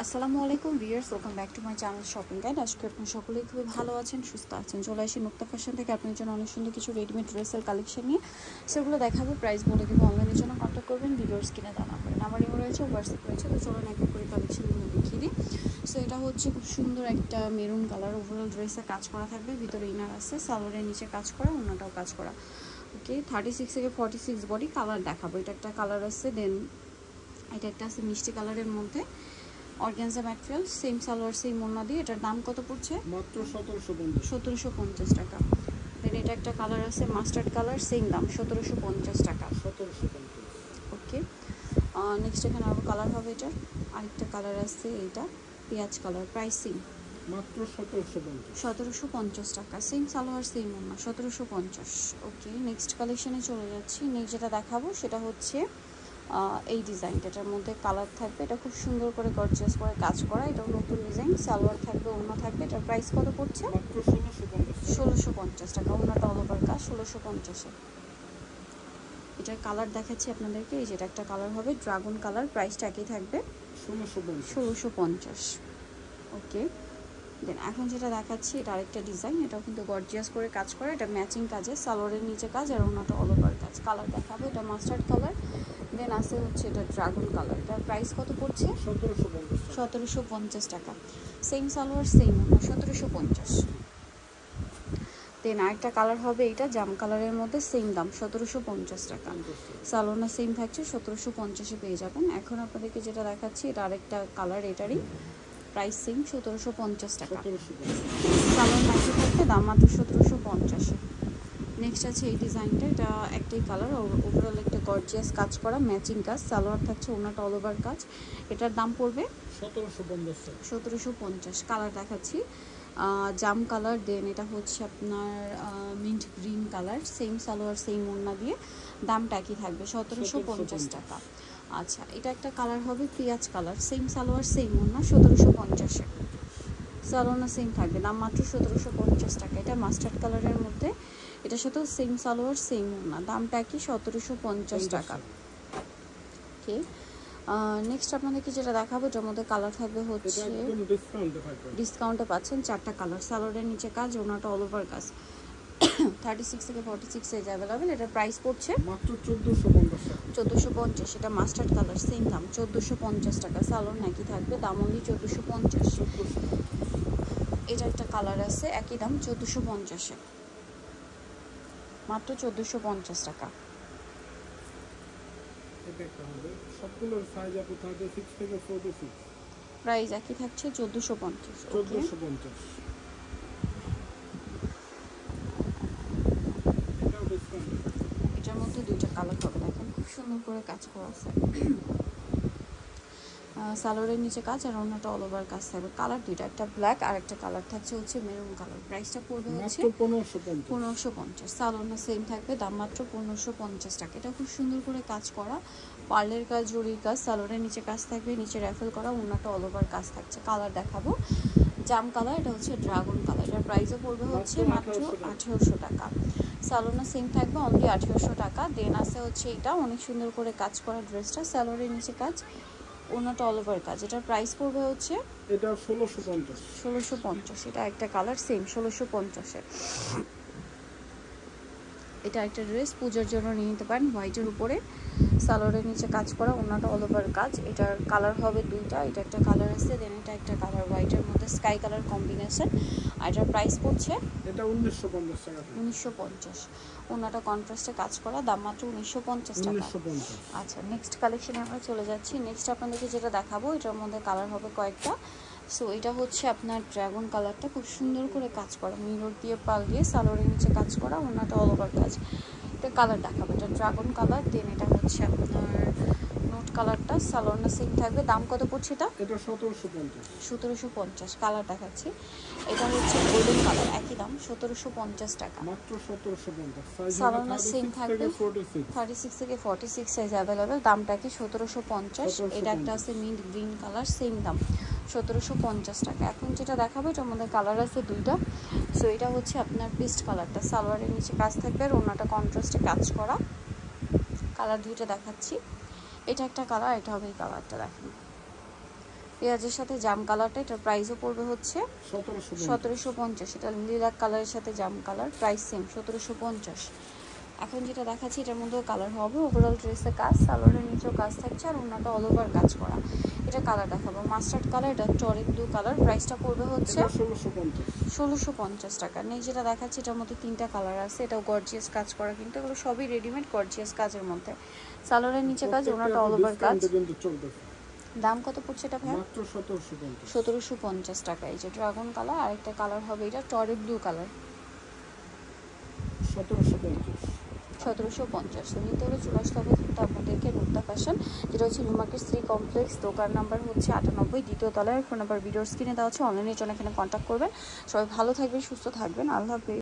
আসসালামু আলাইকুম viewers, welcome back to my channel shopping guide. আজকে আপনারা সকলেই খুবই ভালো আছেন, সুস্থ আছেন। চলে আসি মুক্তা ফ্যাশন থেকে আপনার জন্য অনেক সুন্দর কিছু রেডিমেড ড্রেসের কালেকশন নিয়ে, সেগুলো দেখাবো, প্রাইস বলে দেবো। অনলাইনের জন্য কন্ট্যাক্ট করবেন, ভিডিওস কিনে দানা করেন। আমার ইমো রয়েছে, হোয়াটসঅ্যাপ রয়েছে। তো চলুন এক এক করে কালেকশনগুলো দেখিয়ে দিই। সো এটা হচ্ছে খুব সুন্দর একটা মেরুন কালার, ওভারঅল ড্রেসে কাজ করা থাকবে, ভিতরে ইনার আছে, সালোয়ারের নিচে কাজ করা, অন্যটাও কাজ করা। ওকে, 36 থেকে 46 বডি। কালার দেখাবো। এটা একটা কালার আছে, দেন এটা একটা আছে মিষ্টি কালারের মধ্যে, organza material, same salwar same ওড়না দিয়ে। এটার দাম কত পড়ছে? মাত্র 1750 টাকা। দেন এটা একটা কালার আছে মাস্টার্ড কালার, সেম দাম 1750 টাকা। 1750। ওকে, নেক্সট এখানে আরও কালার হবে। এটার আরেকটা কালার আছে, এইটা পেঁয়াজ কালার, প্রাইসিং মাত্র 1750 টাকা। সেম সালোয়ার সেম ওড়না, 1750। ওকে, নেক্সট কালেকশনে চলে যাচ্ছি। নেক্সট যেটা দেখাবো সেটা হচ্ছে এই ডিজাইনটা। এটার মধ্যে কালার থাকবে, এটা খুব সুন্দর করে গর্জিয়াস করে কাজ করা। এটাও নতুন ডিজাইন, সালোয়ার থাকবে, ওড়না থাকবে। এটার প্রাইস কত পড়ছে? মাত্র 1650 টাকা। ওড়নাটা অল ওভার কাজ, 1650-এ। এটার কালার দেখাচ্ছি আপনাদেরকে। এই যেটা একটা কালার হবে ড্রাগন কালার, প্রাইসটা একই থাকবে 1650। ওকে, দেন এখন যেটা দেখাচ্ছি এটা আরেকটা ডিজাইন, এটাও কিন্তু গর্জিয়াস করে কাজ করা। এটা ম্যাচিং কাজে, সালোয়ারের নিচে কাজ আর ওড়নাটা অল ওভার কাজ। কালার দেখাবো, এটা মাস্টার্ড কালার, দেন আছে হচ্ছে এটা ড্রাগন কালার। এটার প্রাইস কত পড়ছে? 1750 টাকা। সেম সালোয়ার সেম ওড়না, 1750। দেন আরেকটা কালার হবে, এটা জাম কালারের মধ্যে, সেম দাম 1750 টাকা। সালোয়ার সেম থাকছে, 1750-এ পেয়ে যাবেন। এখন আপনাদেরকে যেটা দেখাচ্ছি এটা আরেকটা কালার, এটারই প্রাইস সেম 1750 টাকা। সালোয়ার নাইটি থাকবে, দাম মাত্র 1750-এ। নেক্সট আছে এই ডিজাইনটা, এটা একটাই কালার, ওভারঅল একটা গর্জিয়াস কাজ করা ম্যাচিং কাজ, সালোয়ার থাকছে, ওনাটা অল ওভার কাজ। এটার দাম পড়বে 1750। কালার দেখাচ্ছি, জাম কালার, দেন এটা হচ্ছে আপনার mint green colour, same salwar same ওড়না দিয়ে, দামটা একই থাকবে 1750 টাকা। আচ্ছা, এটা একটা কালার হবে পেঁয়াজ কালার, সেম সালোয়ার সেম ওড়না, 1750-এ। সালোয়ার সেম থাকবে, দাম মাত্র 1750 টাকা। এটা মাস্টার্ড কালারের মধ্যে, এটার সাথেও সেম সালোয়ার সেম ওড়না, দামটা একই 1750 টাকা। ওকে, নেক্সট আপনাদেরকে যেটা দেখাবো এটার মধ্যে কালার থাকবে হচ্ছে, ডিসকাউন্টে পাচ্ছেন 4টা কালার। সালোয়ারের নিচে কাজ, ওড়নাটা অল ওভার কাজ, 36 থেকে 46 সাইজ অ্যাভেলেবেল। এটার প্রাইস পড়ছে মাত্র 1450। এটা মাস্টার্ড কালার, সেম দাম 1450 টাকা। সালোয়ার নাকি থাকবে, দাম অনলি 1450। এটা একটা কালার আছে, একই দাম 1450-এ, মাত্র 1450 টাকা। এটা একটা হবে, সবগুলোর সাইজ আপু থাকবে 6 থেকে 46, প্রাইস একই থাকছে 1450। 1450। এটার মধ্যে দুইটা কালার হবে, দেখেন খুব সুন্দর করে কাজ করা আছে, সালোয়ারের নিচে কাজ আর ওড়নাটা অল ওভার কাজ থাকবে। কালার দুইটা, একটা ব্ল্যাক আর একটা কালার থাকছে হচ্ছে মেরুন কালার। প্রাইসটা পড়বে হচ্ছে 1550। সালোয়ার সেম থাকবে, দাম মাত্র 1550 টাকা। এটা খুব সুন্দর করে কাজ করা, পার্লের কাজ, জরির কাজ, সালোয়ারের নিচে কাজ থাকবে, নিচে র্যাফেল করা, ওড়নাটা অল ওভার কাজ থাকছে। কালার দেখাবো, জাম কালার, এটা হচ্ছে ড্রাগন কালার। এটার প্রাইসও পড়বে হচ্ছে মাত্র 1800 টাকা। সালোয়ার সেম থাকবে, অনলি 1800 টাকা। দেন আছে হচ্ছে এটা অনেক সুন্দর করে কাজ করা ড্রেসটা, সালোয়ারের নিচে কাজ, ওড়নাটা অল ওভার কাজ। এটার প্রাইস পড়বে হচ্ছে এটা 1650। এটা একটা কালার, সেম 1650-এ। এটা একটা ড্রেস পূজার জন্য নিয়ে নিতে পারেন, হোয়াইটের উপরে, সালোয়ারের নিচে কাজ করা, ওড়নাটা অল ওভার কাজ। এটার কালার হবে দুইটা, এটা একটা কালার আছে, দেন এটা একটা কালার, হোয়াইটের মধ্যে স্কাই কালার কম্বিনেশন। আর এটার প্রাইস পড়ছে এটা 1950 টাকা। 1950। ওড়নাটা কন্ট্রাস্টে কাজ করা, দাম মাত্র 1950 টাকা। আচ্ছা, নেক্সট কালেকশনে আমরা চলে যাচ্ছি। নেক্সট আপনাদেরকে যেটা দেখাবো এটার মধ্যে কালার হবে কয়েকটা। সো এটা হচ্ছে আপনার ড্রাগন কালারটা, খুব সুন্দর করে কাজ করা, মিরর দিয়ে পাল দিয়ে, সালোয়ারের নিচে কাজ করা, ওড়নাটা অল ওভার কাজ। এটা কালার দেখাবো, এটা ড্রাগন কালার, দেন এটা হচ্ছে আপনার নোট কালারটা, সালোয়ার সেম থাকবে। দাম কত পড়ছে এটা? 1750। কালার দেখাচ্ছি, এটা হচ্ছে গোল্ডেন কালার, একই দাম 1750 টাকা। মাত্র 1750। সালোয়ার সেম থাকবে, 36 থেকে 46 সাইজ অ্যাভেলেবেল, দামটা কি 1750। এটা একটা আছে মিন্ট গ্রিন কালার, সেম দাম 1750 টাকা। এখন যেটা দেখাবো এটার মধ্যে কালার আছে দুইটা। সো এটা হচ্ছে আপনার পেস্ট কালারটা, সালোয়ারের নিচে কাজ থাকবে আর ওড়নাটা কন্ট্রাস্টে কাজ করা। কালার দুইটা দেখাচ্ছি, এটা একটা কালার, এটা হবে এই কালারটা, দেখেন পেঁয়াজের সাথে জাম কালারটা, এটার প্রাইসও পড়বে হচ্ছে 1750। এটা লিলাক কালারের সাথে জাম কালার, প্রাইস সেম 1750। এখন যেটা দেখাচ্ছি এটার মধ্যেও কালার হবে। ওভারঅল ড্রেসে কাজ, সালোয়ারের নিচেও কাজ থাকছে আর ওনাটা অল ওভার কাজ করা। এটা কালার দেখাবো মাস্টার্ড কালার, এটা টরিক ব্লু কালার, প্রাইসটা পড়বে হচ্ছে 1650 টাকা। নেই যেটা দেখাচ্ছি এটার মধ্যে 3টা কালার আছে, এটাও গর্জিয়াস কাজ করা, কিন্তু এগুলো সবই রেডিমেড গর্জিয়াস কাজের মধ্যে। সালোয়ারের নিচে কাজ, ওনাটা অল ওভার কাজ। দাম কত পড়ছে এটা ভাই? মাত্র 1750। 1750 টাকা। এই যে ড্রাগন কালার, আরেকটা কালার হবে এটা টরিক ব্লু কালার, 1750। তো নিতে হলে চলে আসতে হবে কিন্তু আপনাদেরকে মুক্তা ফ্যাশন, যেটা হচ্ছে নিউ মার্কেট 3 কমপ্লেক্স, দোকান নাম্বার হচ্ছে 98, দ্বিতীয় তলায়। ফোন নাম্বার ভিডিওর স্ক্রিনে দেওয়া আছে, অনলাইনের জন্য এখানে কন্ট্যাক্ট করবেন। সবাই ভালো থাকবেন, সুস্থ থাকবেন, আল্লাহ হাফেজ।